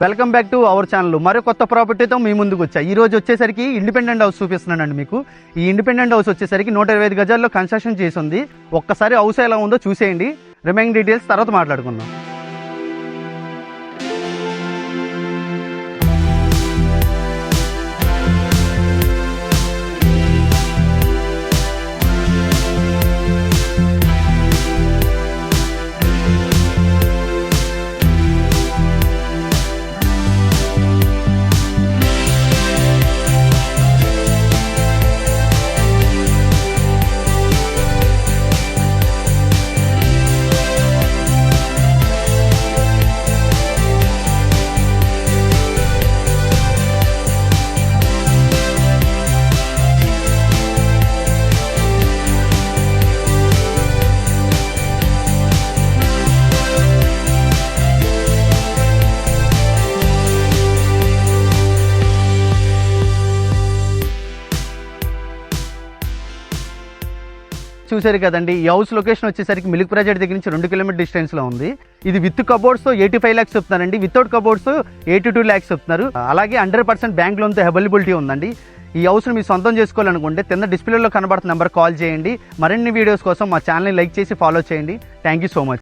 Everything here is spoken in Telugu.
Welcome back to our channel. మరో కొత్త ప్రాపర్టీతో మీ ముందుకు వచ్చా. ఈ రోజు వచ్చేసరికి ఇండిపెండెంట్ హౌస్ చూపిస్తున్నానండి మీకు. ఈ ఇండిపెండెంట్ హౌస్ వచ్చేసరికి 125 గజాల్లో కన్స్ట్రక్షన్ చేసి ఉంది. ఒక్కసారి హౌస్ ఎలా ఉందో చూసేయండి. రిమైనింగ్ డీటెయిల్స్ తర్వాత మాట్లాడుకుందాం. చూసారు కదండి, ఈ హౌస్ లొకేషన్ వచ్చేసరికి మిల్క్ ప్రాజెక్ట్ దగ్గర నుంచి 2 కిలోమీటర్ డిస్టెన్స్లో ఉంది. ఇది విత్ కబోర్డ్స్తో 85 lakhs చెప్తున్నారండి. వితౌట్ కబోర్డ్స్ 82 lakhs చెప్తున్నారు. అలాగే 100% బ్యాంక్ లోన్తో అవైలబిలిటీ ఉందండి. ఈ హౌస్ని మీరు సొంతం చేసుకోవాలనుకుంటే కింద డిస్ప్లేలో కనబడుతున్న నెంబర్ కాల్ చేయండి. మరిన్ని వీడియోస్ కోసం మా ఛానల్ని లైక్ చేసి ఫాలో చేయండి. Thank you so much.